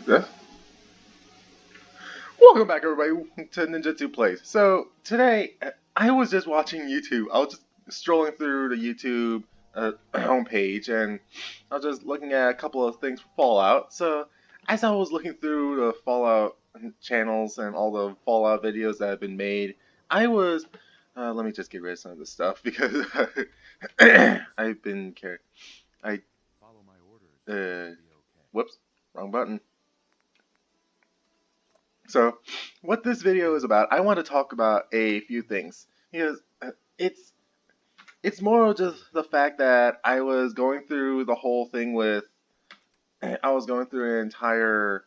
Yeah. Welcome back, everybody, to Ninjutsu Plays. So today, I was just watching YouTube. I was just strolling through the YouTube homepage, and I was just looking at a couple of things for Fallout. So as I was looking through the Fallout channels and all the Fallout videos that have been made, I was let me just get rid of some of this stuff because I've been carrying. I whoops, wrong button. So, what this video is about, I want to talk about a few things because it's more just the fact that I was going through the whole thing with I was going through an entire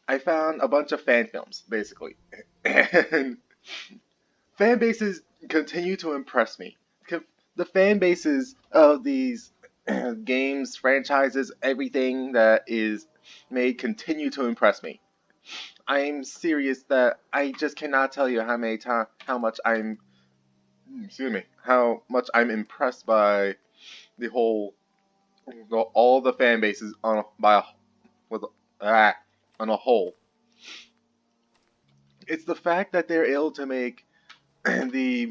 I found a bunch of fan films basically, and fan bases continue to impress me. The fan bases of these games, franchises, everything that is made continue to impress me. I'm serious that I just cannot tell you how much how much I'm impressed by the whole all the fan bases with ah, on a whole. It's the fact that they're able to make the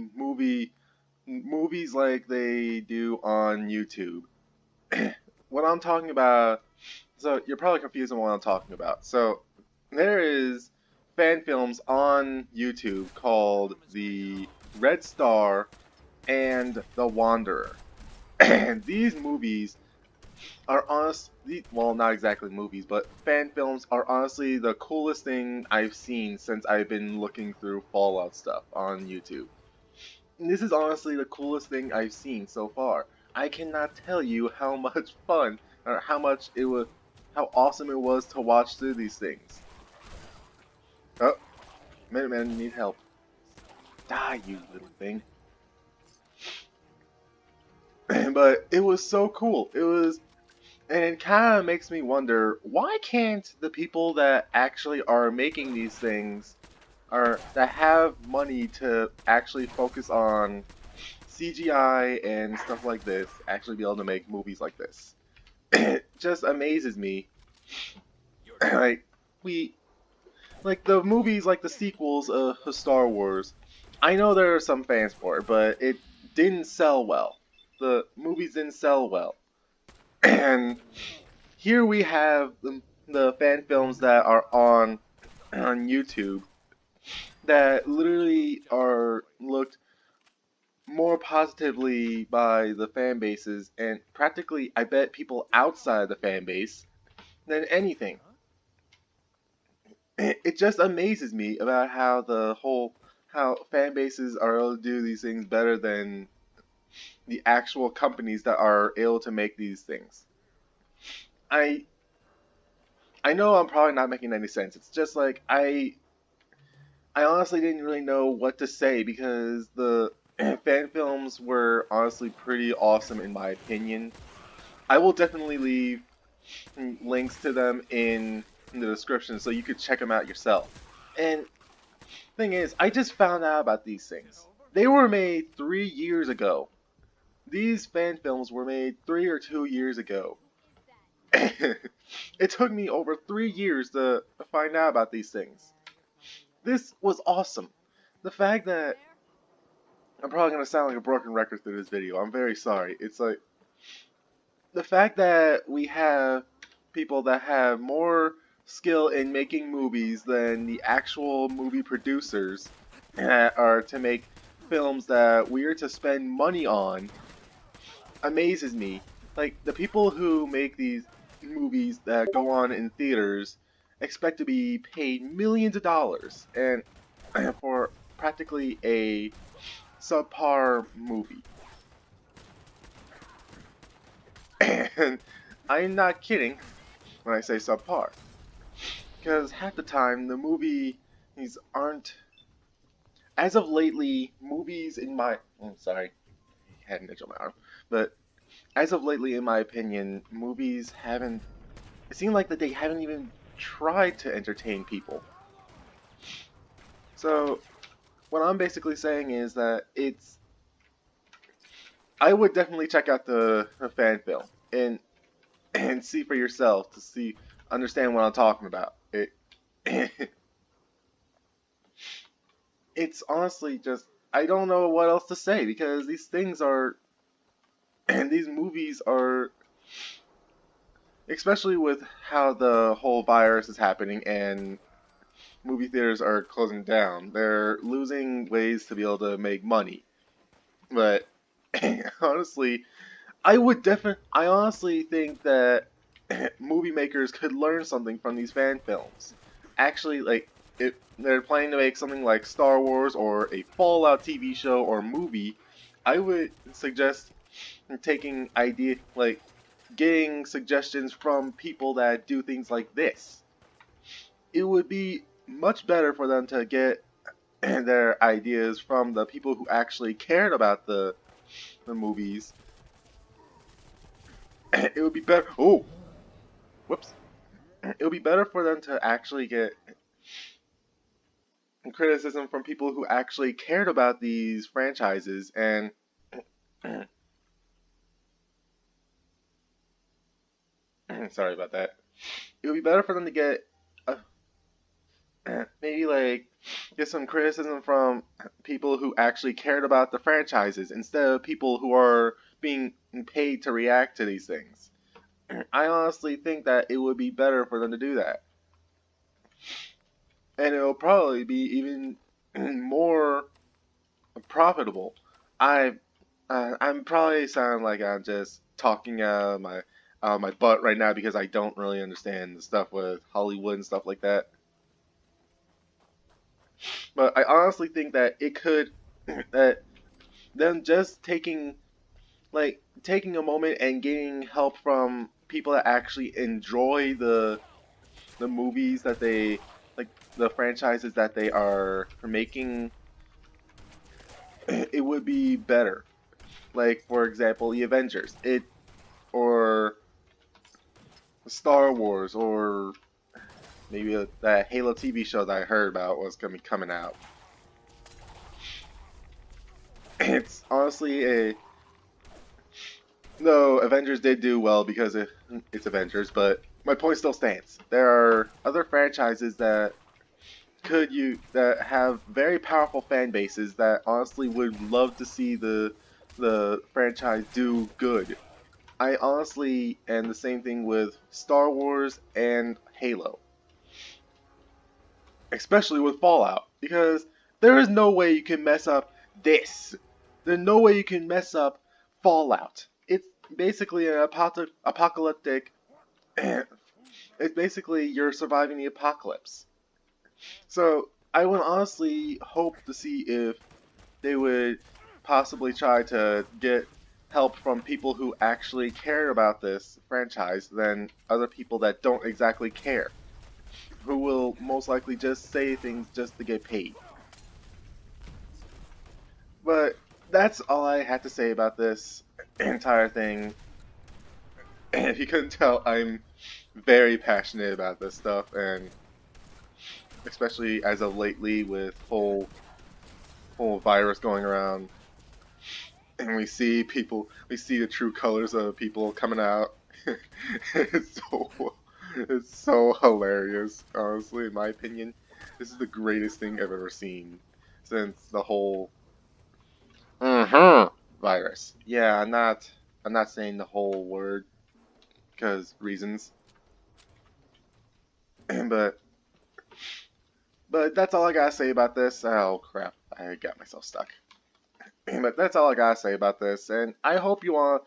movies like they do on YouTube. What I'm talking about, so you're probably confused on what I'm talking about. So there is fan films on YouTube called the Red Star and The Wanderer. And these movies are well, not exactly movies, but fan films are honestly the coolest thing I've seen since I've been looking through Fallout stuff on YouTube. And this is honestly the coolest thing I've seen so far. I cannot tell you how much fun or how awesome it was to watch through these things. Oh, Minuteman, you need help. Die, you little thing. But it was so cool. And it kind of makes me wonder, why can't the people that actually are making these things, or that have money to actually focus on CGI and stuff like this, actually be able to make movies like this? It just amazes me. like we like the movies, like the sequels of Star Wars. I know there are some fans for it, but it didn't sell well. The movies didn't sell well, and here we have the fan films that are on YouTube that literally are looked more positively by the fan bases and practically I bet people outside the fan base than anything. It just amazes me about how fan bases are able to do these things better than the actual companies that are able to make these things. I I know I'm probably not making any sense. It's just like I honestly didn't really know what to say because the fan films were honestly pretty awesome in my opinion. I will definitely leave links to them in the description so you could check them out yourself. And thing is, I just found out about these things. They were made 3 years ago. These fan films were made 3 or 2 years ago. It took me over 3 years to find out about these things. This was awesome. The fact that I'm probably gonna sound like a broken record through this video. I'm very sorry. It's like the fact that we have people that have more skill in making movies than the actual movie producers are to make films that we are to spend money on amazes me. Like the people who make these movies that go on in theaters expect to be paid millions of dollars and for practically a subpar movie. And I'm not kidding when I say subpar. Because half the time, the movies aren't. As of lately, movies in my. I'm sorry, I had an itch on my arm. But as of lately, in my opinion, movies haven't. It seems like that they haven't even tried to entertain people. So, what I'm basically saying is that it's. I would definitely check out the fan film and see for yourself to see understand what I'm talking about. It's honestly just I don't know what else to say because these things are and these movies are, especially with how the whole virus is happening and movie theaters are closing down. They're losing ways to be able to make money. But honestly, I honestly think that movie makers could learn something from these fan films. Actually, like, if they're planning to make something like Star Wars or a Fallout TV show or movie, I would suggest taking getting suggestions from people that do things like this. It would be much better for them to get their ideas from the people who actually cared about the movies. It would be better. Oh, whoops. It would be better for them to actually get criticism from people who actually cared about these franchises and sorry about that. It would be better for them to get uh, maybe like get some criticism from people who actually cared about the franchises instead of people who are being paid to react to these things. I honestly think that it would be better for them to do that. And it'll probably be even more profitable. I I'm probably sounding like I'm just talking out of my butt right now because I don't really understand the stuff with Hollywood and stuff like that. But I honestly think that it could that them just taking a moment and getting help from people that actually enjoy the movies that they like the franchises that they are making, it would be better. Like for example, the Avengers, or Star Wars, or maybe that Halo TV show that I heard about was gonna be coming out. It's honestly a no. Avengers did do well because it's Avengers, but my point still stands. There are other franchises that have very powerful fan bases that honestly would love to see the franchise do good. I honestly, and the same thing with Star Wars and Halo, especially with Fallout, because there is no way you can mess up this. There's no way you can mess up Fallout. It's basically an apocalyptic. It's basically you're surviving the apocalypse. So I would honestly hope to see if they would possibly try to get help from people who actually care about this franchise than other people that don't exactly care, who will most likely just say things just to get paid. But that's all I had to say about this entire thing. And if you couldn't tell, I'm very passionate about this stuff, and especially as of lately with whole virus going around, and we see the true colors of people coming out. it's so it's so hilarious, honestly, in my opinion. This is the greatest thing I've ever seen since the whole virus. Yeah, I'm not saying the whole word because reasons, but that's all I gotta say about this. Oh crap, I got myself stuck. But that's all I gotta say about this, and I hope you all.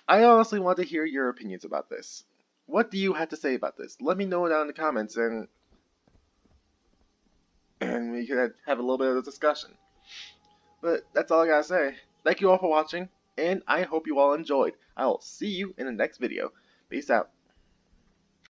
I honestly want to hear your opinions about this. What do you have to say about this? Let me know down in the comments, and we could have a little bit of a discussion. But that's all I gotta say. Thank you all for watching, and I hope you all enjoyed. I'll see you in the next video. Peace out.